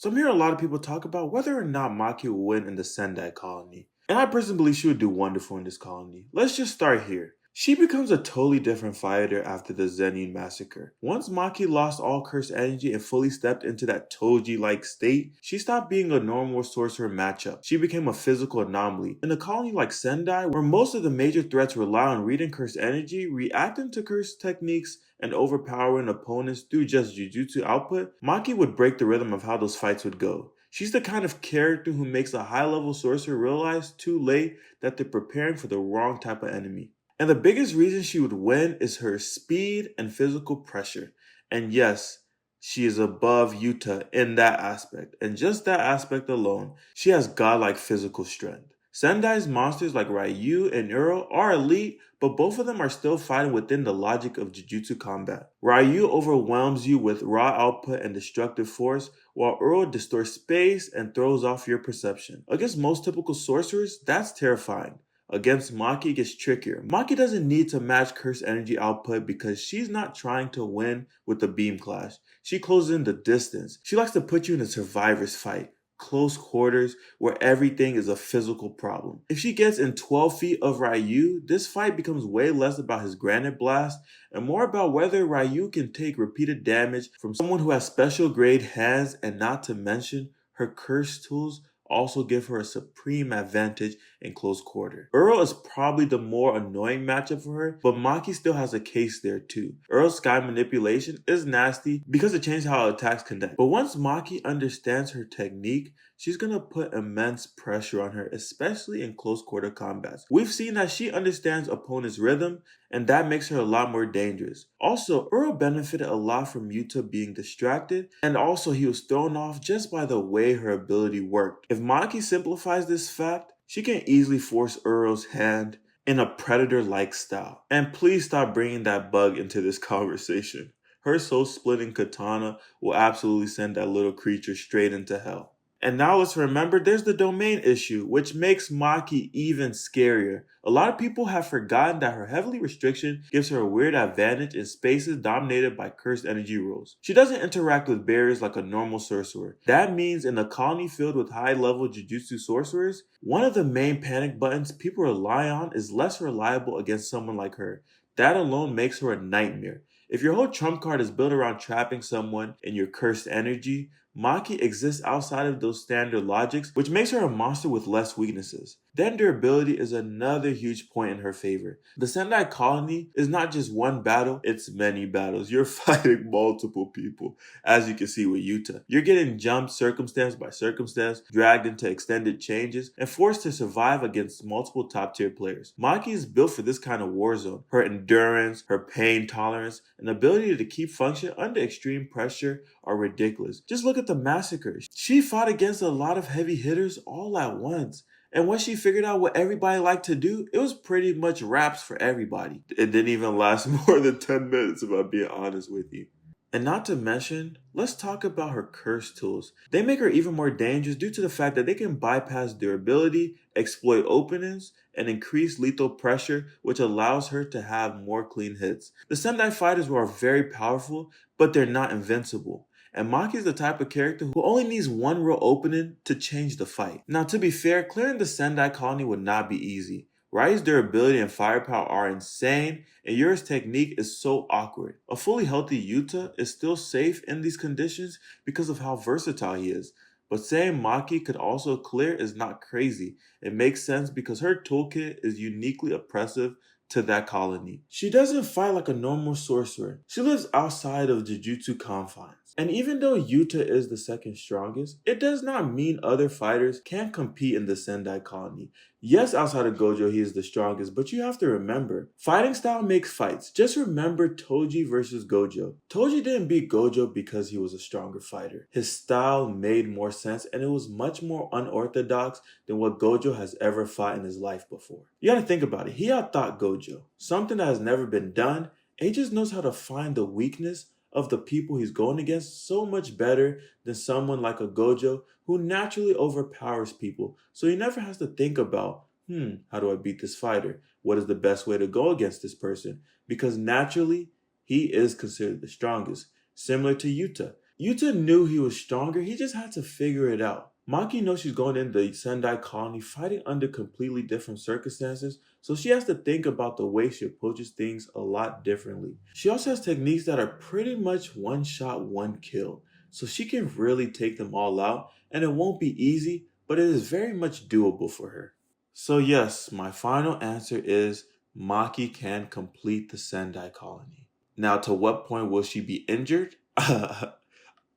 So I'm hearing a lot of people talk about whether or not Maki will win in the Sendai colony. And I personally believe she would do wonderful in this colony. Let's just start here. She becomes a totally different fighter after the Zenin massacre. Once Maki lost all cursed energy and fully stepped into that Toji-like state, she stopped being a normal sorcerer matchup. She became a physical anomaly. In a colony like Sendai, where most of the major threats rely on reading cursed energy, reacting to cursed techniques, and overpowering opponents through just jujutsu output, Maki would break the rhythm of how those fights would go. She's the kind of character who makes a high-level sorcerer realize too late that they're preparing for the wrong type of enemy. And the biggest reason she would win is her speed and physical pressure. And yes, she is above Yuta in that aspect. And just that aspect alone, she has godlike physical strength. Sendai's monsters like Ryu and Uro are elite, but both of them are still fighting within the logic of Jujutsu combat. Ryu overwhelms you with raw output and destructive force, while Uro distorts space and throws off your perception. Against most typical sorcerers, that's terrifying. Against Maki, it gets trickier. Maki doesn't need to match Curse energy output because she's not trying to win with the beam clash. She closes in the distance. She likes to put you in a survivor's fight, close quarters, where everything is a physical problem. If she gets in 12 feet of Ryu, this fight becomes way less about his granite blast and more about whether Ryu can take repeated damage from someone who has special grade hands, and not to mention her curse tools also give her a supreme advantage in close quarter. Uro is probably the more annoying matchup for her, but Maki still has a case there too. Uro's sky manipulation is nasty because it changes how attacks connect. But once Maki understands her technique, she's gonna put immense pressure on her, especially in close quarter combats. We've seen that she understands opponents' rhythm, and that makes her a lot more dangerous. Also, Uro benefited a lot from Yuta being distracted, and also he was thrown off just by the way her ability worked. If Maki simplifies this fact, she can easily force Uro's hand in a predator-like style. And please stop bringing that bug into this conversation. Her soul-splitting katana will absolutely send that little creature straight into hell. And now let's remember there's the domain issue, which makes Maki even scarier. A lot of people have forgotten that her heavily restriction gives her a weird advantage in spaces dominated by cursed energy rules. She doesn't interact with barriers like a normal sorcerer. That means in a colony filled with high-level jujutsu sorcerers, one of the main panic buttons people rely on is less reliable against someone like her. That alone makes her a nightmare. If your whole trump card is built around trapping someone in your cursed energy, Maki exists outside of those standard logics, which makes her a monster with less weaknesses. Then durability is another huge point in her favor. The Sendai colony is not just one battle, it's many battles. You're fighting multiple people, as you can see with Yuta. You're getting jumped circumstance by circumstance, dragged into extended changes, and forced to survive against multiple top tier players. Maki is built for this kind of war zone. Her endurance, her pain tolerance, and ability to keep function under extreme pressure are ridiculous. Just look at the massacre. She fought against a lot of heavy hitters all at once. And once she figured out what everybody liked to do, it was pretty much raps for everybody. It didn't even last more than 10 minutes, if I'm being honest with you. And not to mention, let's talk about her curse tools. They make her even more dangerous due to the fact that they can bypass durability, exploit openings, and increase lethal pressure, which allows her to have more clean hits. The Sendai fighters are very powerful, but they're not invincible. And Maki is the type of character who only needs one real opening to change the fight. Now, to be fair, clearing the Sendai colony would not be easy. Ryu's durability and firepower are insane, and Yura's technique is so awkward. A fully healthy Yuta is still safe in these conditions because of how versatile he is. But saying Maki could also clear is not crazy. It makes sense because her toolkit is uniquely oppressive to that colony. She doesn't fight like a normal sorcerer. She lives outside of Jujutsu confines. And even though Yuta is the second strongest, it does not mean other fighters can't compete in the Sendai colony. Yes, outside of Gojo, he is the strongest, but you have to remember, fighting style makes fights. Just remember Toji versus Gojo. Toji didn't beat Gojo because he was a stronger fighter. His style made more sense, and it was much more unorthodox than what Gojo has ever fought in his life before. You gotta think about it. He outthought Gojo, something that has never been done, and he just knows how to find the weakness of the people he's going against so much better than someone like a Gojo who naturally overpowers people. So he never has to think about, how do I beat this fighter? What is the best way to go against this person? Because naturally, he is considered the strongest, similar to Yuta. Yuta knew he was stronger, he just had to figure it out. Maki knows she's going in the Sendai colony fighting under completely different circumstances, so she has to think about the way she approaches things a lot differently. She also has techniques that are pretty much one shot, one kill, so she can really take them all out, and it won't be easy, but it is very much doable for her. So yes, my final answer is Maki can complete the Sendai colony. Now, to what point will she be injured?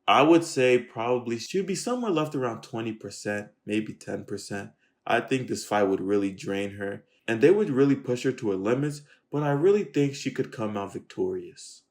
I would say probably she'd be somewhere left around 20%, maybe 10%. I think this fight would really drain her, and they would really push her to her limits, but I really think she could come out victorious.